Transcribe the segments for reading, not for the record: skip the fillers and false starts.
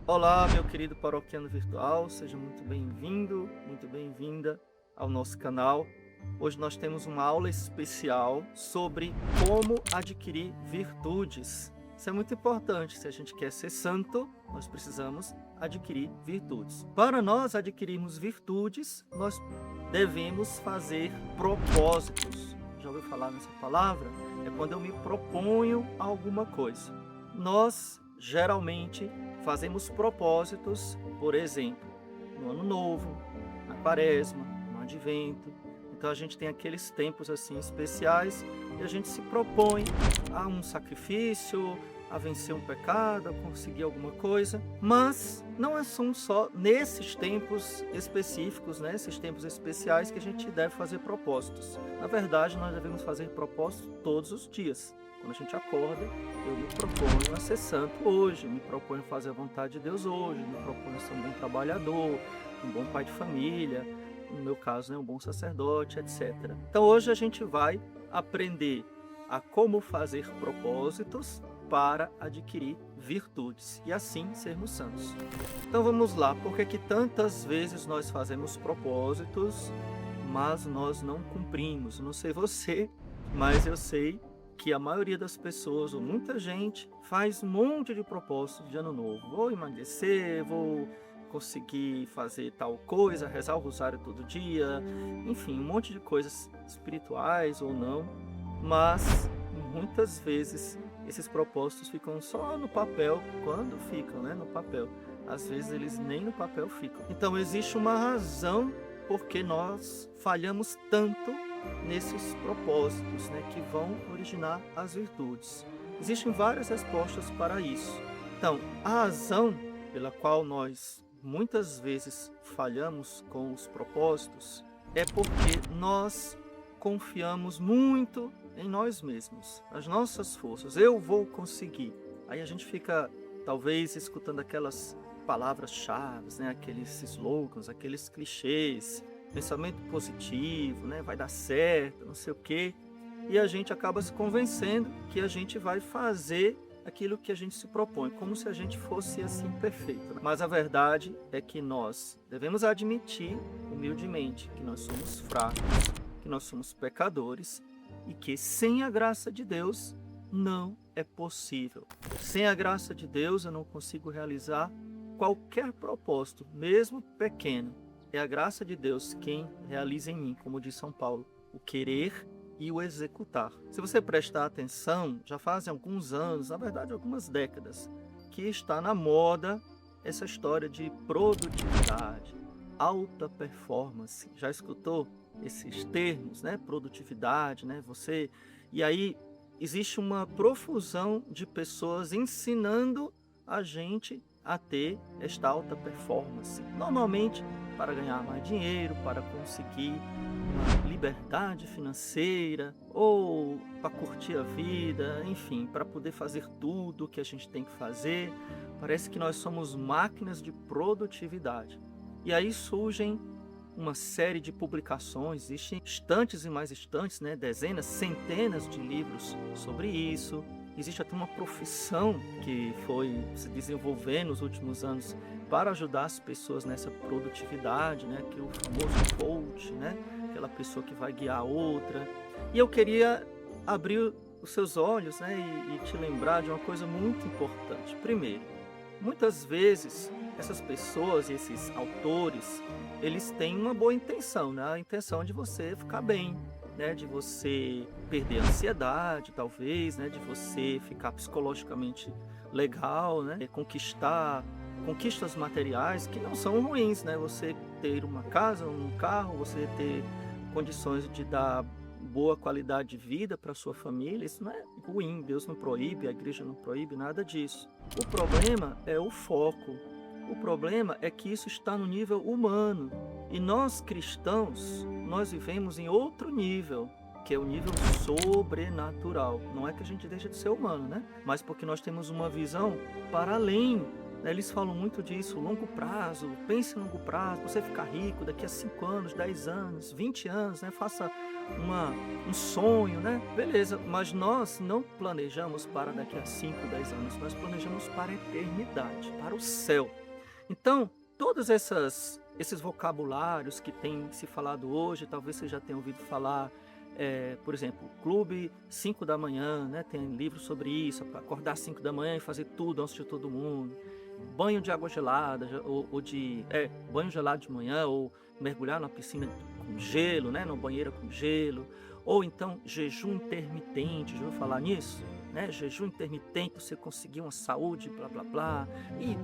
Olá, meu querido paroquiano virtual, seja muito bem-vindo, muito bem-vinda ao nosso canal. Hoje nós temos uma aula especial sobre como adquirir virtudes. Isso é muito importante, se a gente quer ser santo, nós precisamos adquirir virtudes. Para nós adquirirmos virtudes, nós devemos fazer propósitos. Já ouviu falar nessa palavra? É quando eu me proponho a alguma coisa. Nós, geralmente, fazemos propósitos, por exemplo, no Ano Novo, na Quaresma, no Advento. Então a gente tem aqueles tempos assim especiais e a gente se propõe a um sacrifício, a vencer um pecado, a conseguir alguma coisa. Mas não são só nesses tempos específicos, né, esses tempos especiais que a gente deve fazer propósitos. Na verdade, nós devemos fazer propósitos todos os dias. Quando a gente acorda, eu me proponho a ser santo hoje, me proponho a fazer a vontade de Deus hoje, me proponho a ser um bom trabalhador, um bom pai de família, no meu caso, né, um bom sacerdote, etc. Então hoje a gente vai aprender a como fazer propósitos para adquirir virtudes e assim sermos santos. Então vamos lá, por que tantas vezes nós fazemos propósitos, mas nós não cumprimos? Não sei você, mas eu sei que a maioria das pessoas, ou muita gente, faz um monte de propósitos de ano novo. Vou emagrecer, vou conseguir fazer tal coisa, rezar o rosário todo dia, enfim, um monte de coisas espirituais ou não, mas muitas vezes esses propósitos ficam só no papel, quando ficam, né, no papel. Às vezes eles nem no papel ficam. Então existe uma razão porque nós falhamos tanto nesses propósitos, né, que vão originar as virtudes. Existem várias respostas para isso. Então, a razão pela qual nós muitas vezes falhamos com os propósitos é porque nós confiamos muito em nós mesmos, nas nossas forças. Eu vou conseguir. Aí a gente fica, talvez, escutando aquelas palavras-chave, né, aqueles slogans, aqueles clichês, pensamento positivo, né, vai dar certo, não sei o quê, e a gente acaba se convencendo que a gente vai fazer aquilo que a gente se propõe, como se a gente fosse assim perfeito. Mas a verdade é que nós devemos admitir humildemente que nós somos fracos, que nós somos pecadores e que sem a graça de Deus não é possível. Sem a graça de Deus eu não consigo realizar qualquer propósito, mesmo pequeno. É a graça de Deus quem realiza em mim, como diz São Paulo, o querer e o executar. Se você prestar atenção, já fazem alguns anos, na verdade algumas décadas, que está na moda essa história de produtividade, alta performance. Já escutou esses termos, né? Produtividade, né? E aí existe uma profusão de pessoas ensinando a gente a ter esta alta performance. Normalmente para ganhar mais dinheiro, para conseguir uma liberdade financeira ou para curtir a vida, enfim, para poder fazer tudo o que a gente tem que fazer. Parece que nós somos máquinas de produtividade. E aí surgem uma série de publicações, existem estantes e mais estantes, né, dezenas, centenas de livros sobre isso. Existe até uma profissão que foi se desenvolvendo nos últimos anos para ajudar as pessoas nessa produtividade, né? Que é o famoso coach, né? Aquela pessoa que vai guiar a outra. E eu queria abrir os seus olhos, né? E te lembrar de uma coisa muito importante. Primeiro, muitas vezes essas pessoas, esses autores, eles têm uma boa intenção, né? A intenção de você ficar bem, né, de você perder a ansiedade, talvez, né, de você ficar psicologicamente legal, né, conquistar conquistas materiais que não são ruins, né, você ter uma casa, um carro, você ter condições de dar boa qualidade de vida para sua família, isso não é ruim, Deus não proíbe, a igreja não proíbe nada disso. O problema é o foco. O problema é que isso está no nível humano. E nós cristãos, nós vivemos em outro nível, que é o nível sobrenatural. Não é que a gente deixa de ser humano, né? Mas porque nós temos uma visão para além né? Eles falam muito disso, longo prazo, pense em longo prazo, você ficar rico daqui a 5 anos, 10 anos, 20 anos, né? Faça um sonho, né? Beleza, mas nós não planejamos para daqui a 5, 10 anos, nós planejamos para a eternidade, para o céu. Então, todos esses vocabulários que tem se falado hoje, talvez você já tenha ouvido falar, por exemplo, Clube 5 da manhã, né? Tem livros sobre isso, para acordar 5 da manhã e fazer tudo antes de todo mundo. Banho de água gelada, banho gelado de manhã, ou mergulhar na piscina com gelo, né? Na banheira com gelo. Ou então jejum intermitente, já ouviu falar nisso? Né? Jejum intermitente, você conseguir uma saúde, blá blá blá. E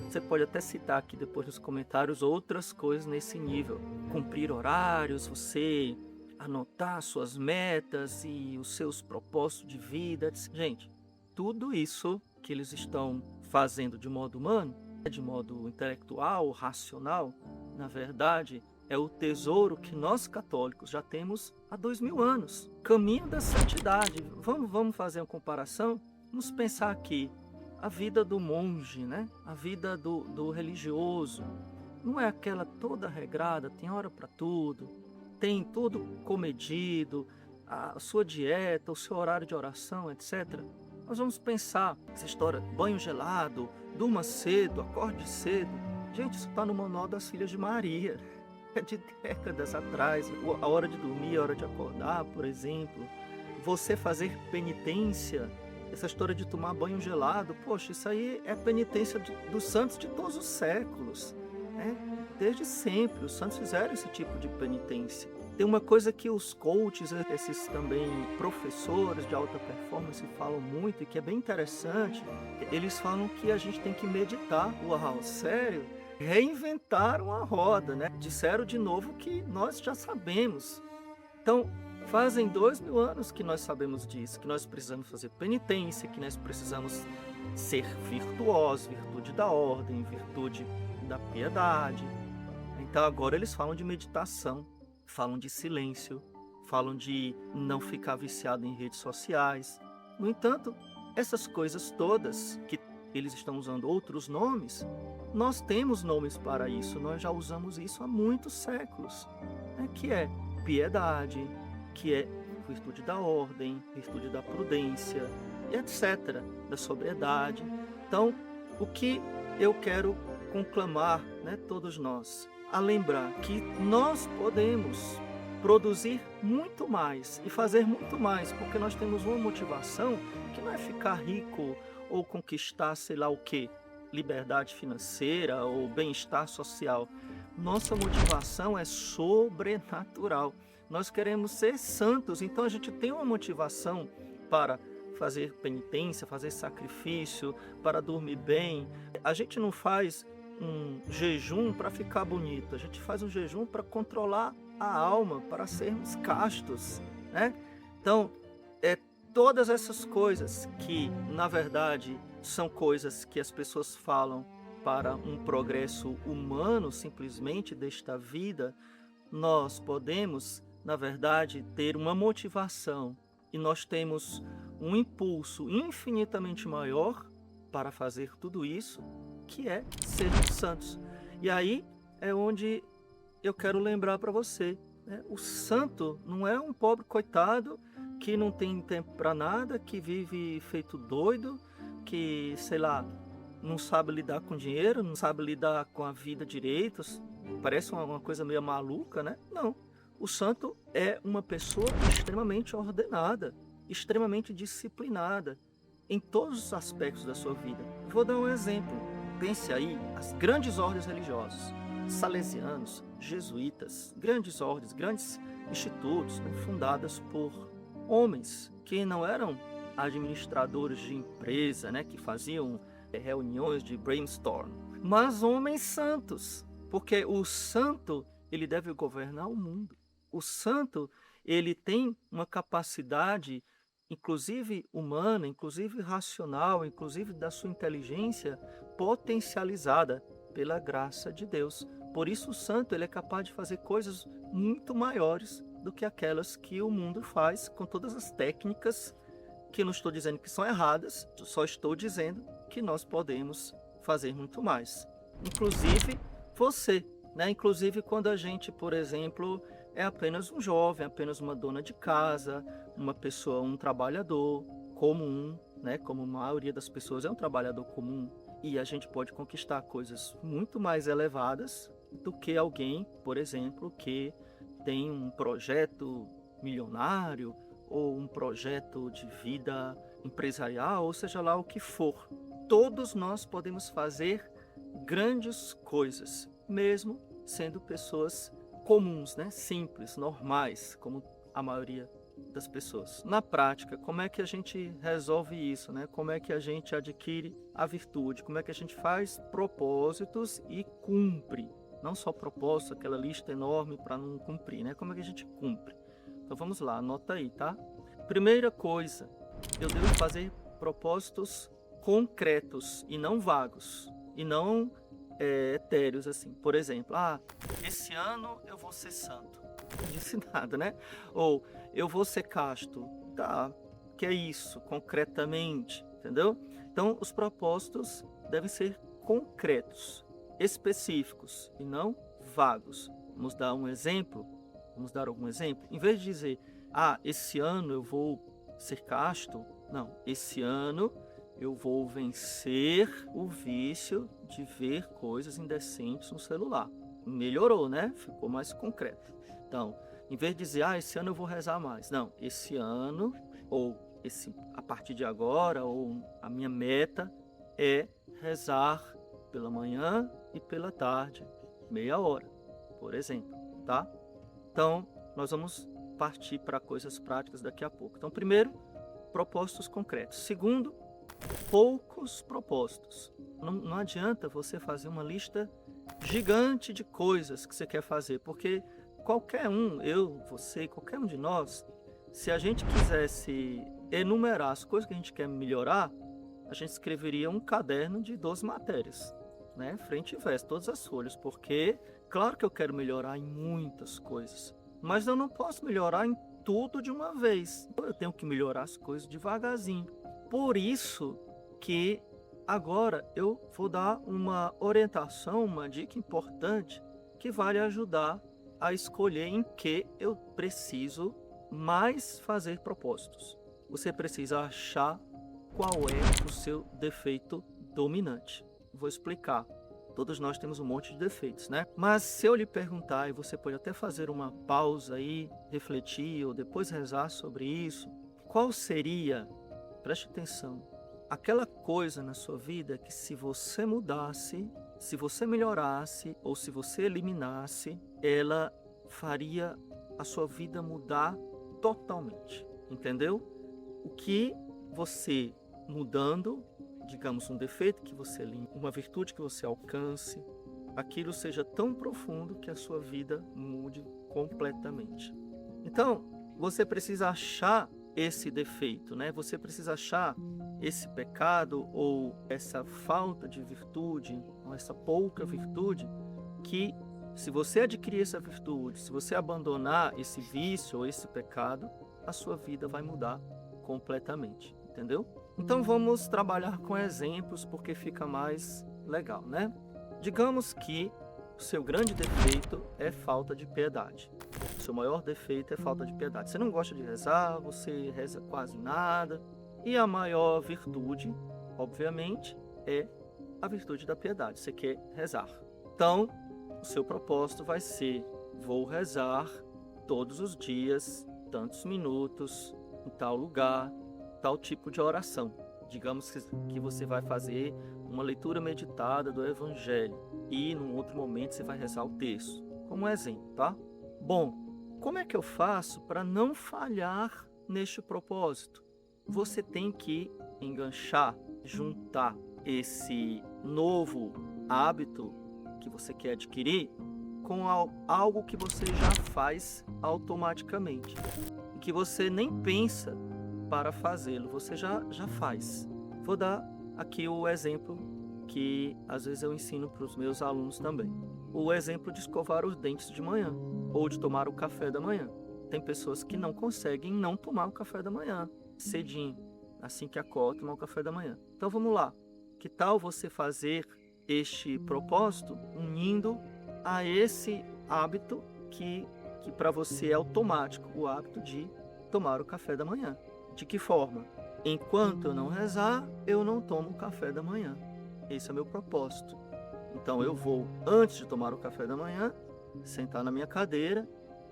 você pode até citar aqui depois nos comentários outras coisas nesse nível. Cumprir horários, você anotar suas metas e os seus propósitos de vida. Gente, tudo isso que eles estão fazendo de modo humano, de modo intelectual, racional, na verdade, é o tesouro que nós católicos já temos há 2000 anos. Caminho da santidade. Vamos fazer uma comparação? Vamos pensar aqui. A vida do monge, né? A vida do religioso. Não é aquela toda regrada, tem hora para tudo, tem tudo comedido, a sua dieta, o seu horário de oração, etc. Nós vamos pensar essa história, banho gelado, durma cedo, acorde cedo. Gente, isso está no Manual das Filhas de Maria. É de décadas atrás. A hora de dormir, a hora de acordar, por exemplo. Você fazer penitência, essa história de tomar banho gelado, poxa, isso aí é penitência dos santos de todos os séculos, né? Desde sempre, os santos fizeram esse tipo de penitência. Tem uma coisa que os coaches, esses também professores de alta performance falam muito e que é bem interessante. Eles falam que a gente tem que meditar. Uau, sério? Reinventaram a roda, né? Disseram de novo que nós já sabemos. Então, fazem 2000 anos que nós sabemos disso, que nós precisamos fazer penitência, que nós precisamos ser virtuosos, virtude da ordem, virtude da piedade. Então agora eles falam de meditação, falam de silêncio, falam de não ficar viciado em redes sociais. No entanto, essas coisas todas que eles estão usando outros nomes, nós temos nomes para isso, nós já usamos isso há muitos séculos, né? Que é piedade, que é virtude da ordem, virtude da prudência, etc., da sobriedade. Então, o que eu quero conclamar, né, todos nós, a lembrar que nós podemos produzir muito mais e fazer muito mais, porque nós temos uma motivação que não é ficar rico ou conquistar sei lá o quê, liberdade financeira ou bem-estar social. Nossa motivação é sobrenatural. Nós queremos ser santos, então a gente tem uma motivação para fazer penitência, fazer sacrifício, para dormir bem. A gente não faz um jejum para ficar bonito, a gente faz um jejum para controlar a alma, para sermos castos, né? Então, todas essas coisas que, na verdade, são coisas que as pessoas falam para um progresso humano, simplesmente desta vida, nós podemos, na verdade, ter uma motivação e nós temos um impulso infinitamente maior para fazer tudo isso, que é ser santos. E aí é onde eu quero lembrar para você, né? O santo não é um pobre coitado que não tem tempo para nada, que vive feito doido, que, sei lá, não sabe lidar com dinheiro, não sabe lidar com a vida direito, parece uma coisa meio maluca, né? Não. O santo é uma pessoa extremamente ordenada, extremamente disciplinada em todos os aspectos da sua vida. Vou dar um exemplo. Pense aí, as grandes ordens religiosas, salesianos, jesuítas, grandes ordens, grandes institutos, né, fundadas por homens que não eram administradores de empresa, né, que faziam reuniões de brainstorm, mas homens santos, porque o santo, ele deve governar o mundo. O santo, ele tem uma capacidade, inclusive humana, inclusive racional, inclusive da sua inteligência, potencializada pela graça de Deus. Por isso o santo, ele é capaz de fazer coisas muito maiores do que aquelas que o mundo faz, com todas as técnicas, que eu não estou dizendo que são erradas, só estou dizendo que nós podemos fazer muito mais. Inclusive você, né? Inclusive quando a gente, por exemplo, é apenas um jovem, apenas uma dona de casa, uma pessoa, um trabalhador comum, né? Como a maioria das pessoas é um trabalhador comum, e a gente pode conquistar coisas muito mais elevadas do que alguém, por exemplo, que tem um projeto milionário ou um projeto de vida empresarial, ou seja lá o que for. Todos nós podemos fazer grandes coisas, mesmo sendo pessoas comuns, né? Simples, normais, como a maioria das pessoas. Na prática, como é que a gente resolve isso, né? Como é que a gente adquire a virtude? Como é que a gente faz propósitos e cumpre? Não só propósito, aquela lista enorme para não cumprir, né? Como é que a gente cumpre? Então vamos lá, anota aí, tá? Primeira coisa, eu devo fazer propósitos concretos e não vagos, e não etéreos assim. Por exemplo, esse ano eu vou ser santo. Não disse nada, né? Ou eu vou ser casto. Tá, que é isso, concretamente, entendeu? Então, os propósitos devem ser concretos, específicos e não vagos. Vamos dar um exemplo? Vamos dar algum exemplo? Em vez de dizer, esse ano eu vou ser casto, não, esse ano eu vou vencer o vício de ver coisas indecentes no celular. Melhorou, né? Ficou mais concreto. Então, em vez de dizer, esse ano eu vou rezar mais. Não, esse ano, ou a partir de agora, ou a minha meta é rezar pela manhã e pela tarde, meia hora, por exemplo, tá? Então, nós vamos partir para coisas práticas daqui a pouco. Então, primeiro, propósitos concretos. Segundo, poucos propósitos. Não adianta você fazer uma lista gigante de coisas que você quer fazer, porque qualquer um, eu, você, qualquer um de nós, se a gente quisesse enumerar as coisas que a gente quer melhorar, a gente escreveria um caderno de 12 matérias, né? Frente e verso, todas as folhas, porque, claro que eu quero melhorar em muitas coisas, mas eu não posso melhorar em tudo de uma vez. Eu tenho que melhorar as coisas devagarzinho. Por isso que agora eu vou dar uma orientação, uma dica importante que vai lhe ajudar a escolher em que eu preciso mais fazer propósitos. Você precisa achar qual é o seu defeito dominante. Vou explicar. Todos nós temos um monte de defeitos, né? Mas se eu lhe perguntar, e você pode até fazer uma pausa aí, refletir ou depois rezar sobre isso, qual seria, preste atenção, aquela coisa na sua vida que se você mudasse, se você melhorasse ou se você eliminasse, ela faria a sua vida mudar totalmente, entendeu? O que você mudando, digamos um defeito que você limpe, uma virtude que você alcance, aquilo seja tão profundo que a sua vida mude completamente. Então, você precisa achar esse defeito, né? Você precisa achar esse pecado ou essa falta de virtude, ou essa pouca virtude, que se você adquirir essa virtude, se você abandonar esse vício ou esse pecado, a sua vida vai mudar completamente, entendeu? Então vamos trabalhar com exemplos porque fica mais legal, né? Digamos que o seu grande defeito é falta de piedade. O seu maior defeito é falta de piedade. Você não gosta de rezar, você reza quase nada. E a maior virtude, obviamente, é a virtude da piedade. Você quer rezar. Então, o seu propósito vai ser: vou rezar todos os dias, tantos minutos, em tal lugar, tal tipo de oração. Digamos que você vai fazer uma leitura meditada do Evangelho e num outro momento você vai rezar o texto, como exemplo, tá? Bom, como é que eu faço para não falhar neste propósito? Você tem que enganchar, juntar esse novo hábito que você quer adquirir com algo que você já faz automaticamente e que você nem pensa para fazê-lo, você já faz. Vou dar aqui o exemplo que às vezes eu ensino para os meus alunos também. O exemplo de escovar os dentes de manhã ou de tomar o café da manhã. Tem pessoas que não conseguem não tomar o café da manhã cedinho, assim que acorda, tomar o café da manhã. Então vamos lá. Que tal você fazer este propósito unindo a esse hábito que para você é automático, o hábito de tomar o café da manhã. De que forma? Enquanto eu não rezar, eu não tomo o café da manhã. Esse é o meu propósito. Então eu vou, antes de tomar o café da manhã, sentar na minha cadeira,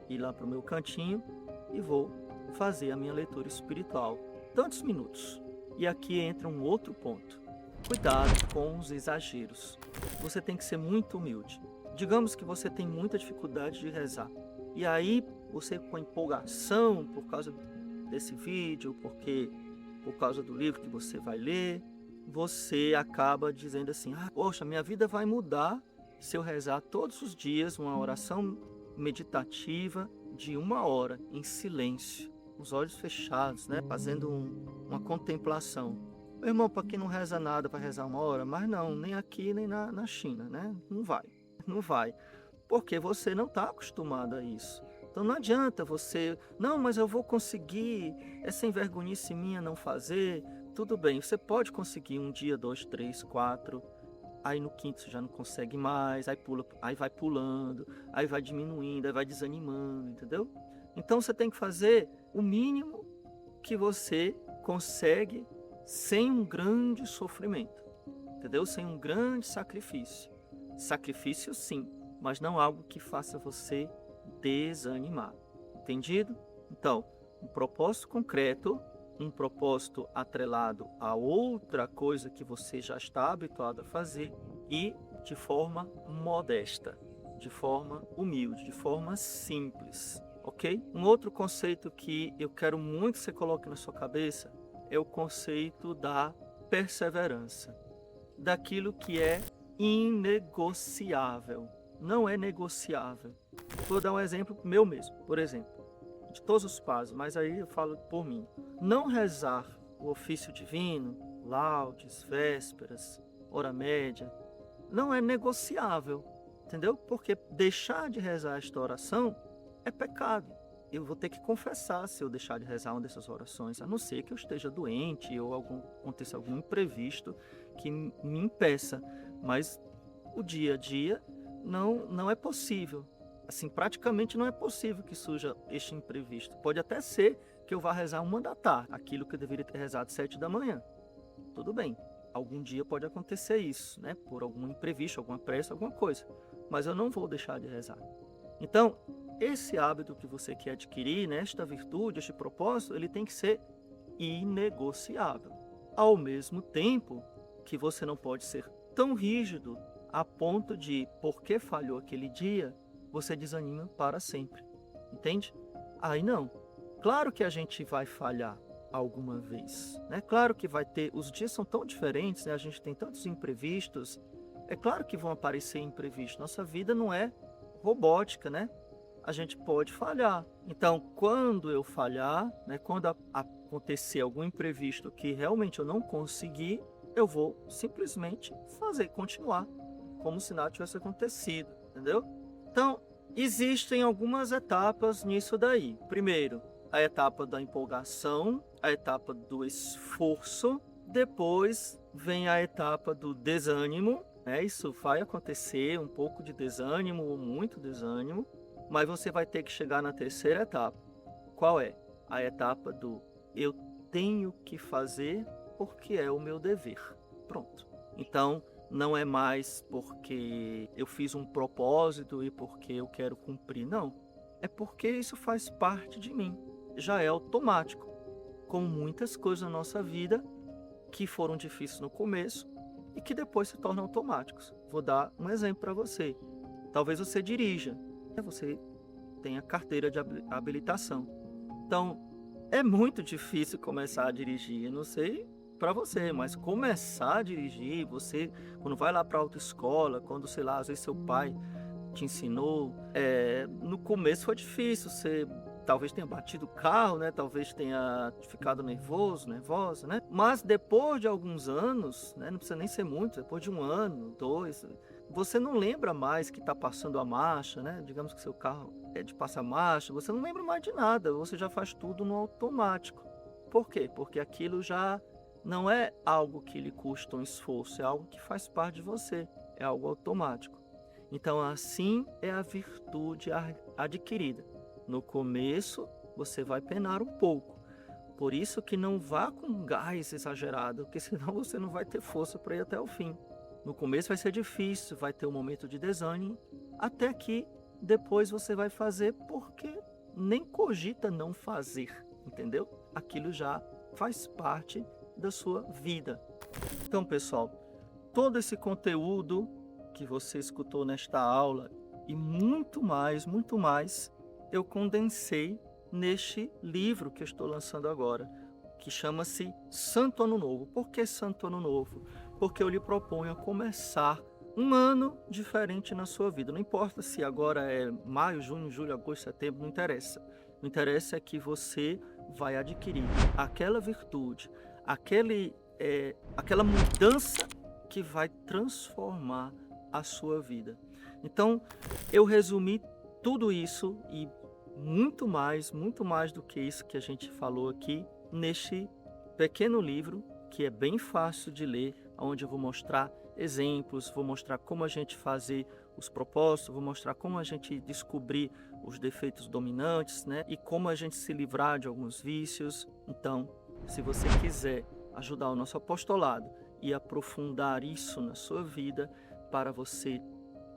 ir lá para o meu cantinho e vou fazer a minha leitura espiritual. Tantos minutos. E aqui entra um outro ponto. Cuidado com os exageros. Você tem que ser muito humilde. Digamos que você tem muita dificuldade de rezar. E aí, você com empolgação por causa desse vídeo, por causa do livro que você vai ler, você acaba dizendo assim, poxa, minha vida vai mudar se eu rezar todos os dias uma oração meditativa de 1 hora, em silêncio, os olhos fechados, né? Fazendo uma contemplação. Meu irmão, para quem não reza nada, vai rezar 1 hora? Mas não, nem aqui, nem na China, né? Não vai. Porque você não está acostumado a isso. Então não adianta você, não, mas eu vou conseguir, é sem vergonhice minha não fazer. Tudo bem, você pode conseguir 1 dia, 2, 3, 4, aí no quinto você já não consegue mais, aí vai pulando, aí vai diminuindo, aí vai desanimando, entendeu? Então você tem que fazer o mínimo que você consegue sem um grande sofrimento, entendeu? Sem um grande sacrifício. Sacrifício sim, mas não algo que faça você desanimar, entendido? Então, um propósito concreto, um propósito atrelado a outra coisa que você já está habituado a fazer e de forma modesta, de forma humilde, de forma simples, ok? Um outro conceito que eu quero muito que você coloque na sua cabeça é o conceito da perseverança, daquilo que é inegociável, não é negociável. Vou dar um exemplo meu mesmo, por exemplo, de todos os padres, mas aí eu falo por mim. Não rezar o ofício divino, laudes, vésperas, hora média, não é negociável, entendeu? Porque deixar de rezar esta oração é pecado. Eu vou ter que confessar se eu deixar de rezar uma dessas orações, a não ser que eu esteja doente ou aconteça algum imprevisto que me impeça. Mas o dia a dia não é possível. Assim, praticamente não é possível que surja este imprevisto. Pode até ser que eu vá rezar 1 da tarde, aquilo que eu deveria ter rezado 7 da manhã. Tudo bem, algum dia pode acontecer isso, né? Por algum imprevisto, alguma pressa, alguma coisa. Mas eu não vou deixar de rezar. Então, esse hábito que você quer adquirir, né, esta virtude, este propósito, ele tem que ser inegociável. Ao mesmo tempo que você não pode ser tão rígido a ponto de, porque falhou aquele dia, você desanima para sempre. Entende? Aí não. Claro que a gente vai falhar alguma vez, né? Claro que vai ter, os dias são tão diferentes, né? A gente tem tantos imprevistos. É claro que vão aparecer imprevistos. Nossa vida não é robótica, né? A gente pode falhar. Então, quando eu falhar, né, quando acontecer algum imprevisto que realmente eu não conseguir, eu vou simplesmente continuar como se nada tivesse acontecido, entendeu? Então, existem algumas etapas nisso daí. Primeiro, a etapa da empolgação, a etapa do esforço, depois vem a etapa do desânimo, né? Isso vai acontecer, um pouco de desânimo ou muito desânimo, mas você vai ter que chegar na terceira etapa. Qual é? A etapa do eu tenho que fazer porque é o meu dever. Pronto. Então, não é mais porque eu fiz um propósito e porque eu quero cumprir, não. É porque isso faz parte de mim. Já é automático. Como muitas coisas na nossa vida que foram difíceis no começo e que depois se tornam automáticos. Vou dar um exemplo para você. Talvez você dirija, você tenha carteira de habilitação. Então, é muito difícil começar a dirigir. Eu não sei para você, mas começar a dirigir, você, quando vai lá para a autoescola, quando, sei lá, às vezes seu pai te ensinou, no começo foi difícil, você talvez tenha batido o carro, né? Talvez tenha ficado nervosa, né? Mas depois de alguns anos, né? Não precisa nem ser muito, depois de 1 ano, 2, você não lembra mais que está passando a marcha, né? Digamos que seu carro é de passar marcha, você não lembra mais de nada, você já faz tudo no automático. Por quê? Porque aquilo já não é algo que lhe custa um esforço, é algo que faz parte de você. é algo automático. Então, assim é a virtude adquirida. No começo, você vai penar um pouco. Por isso que não vá com gás exagerado, porque senão você não vai ter força para ir até o fim. No começo vai ser difícil, vai ter um momento de desânimo, até que depois você vai fazer porque nem cogita não fazer, entendeu? Aquilo já faz parte da sua vida. Então, pessoal, todo esse conteúdo que você escutou nesta aula e muito mais, eu condensei neste livro que eu estou lançando agora, que chama-se Santo Ano Novo. Por que Santo Ano Novo? Porque eu lhe proponho a começar um ano diferente na sua vida. Não importa se agora é maio, junho, julho, agosto, setembro, não interessa. O interessa é que você vai adquirir aquela virtude, aquela mudança que vai transformar a sua vida. Então, eu resumi tudo isso e muito mais do que isso que a gente falou aqui neste pequeno livro, que é bem fácil de ler, onde eu vou mostrar exemplos, vou mostrar como a gente fazer os propósitos, vou mostrar como a gente descobrir os defeitos dominantes, né? E como a gente se livrar de alguns vícios. Então, se você quiser ajudar o nosso apostolado e aprofundar isso na sua vida, para você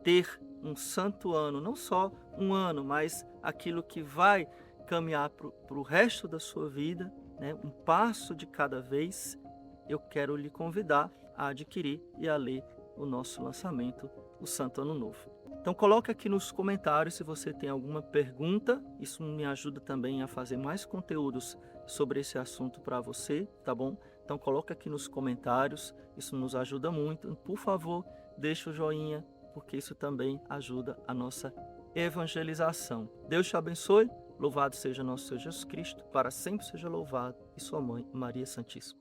ter um santo ano, não só um ano, mas aquilo que vai caminhar para o resto da sua vida, né? Um passo de cada vez, eu quero lhe convidar a adquirir e a ler o nosso lançamento, o Santo Ano Novo. Então coloque aqui nos comentários se você tem alguma pergunta, isso me ajuda também a fazer mais conteúdos sobre esse assunto para você, tá bom? Então coloque aqui nos comentários, isso nos ajuda muito. Por favor, deixe o joinha, porque isso também ajuda a nossa evangelização. Deus te abençoe, louvado seja nosso Senhor Jesus Cristo, para sempre seja louvado, e sua mãe, Maria Santíssima.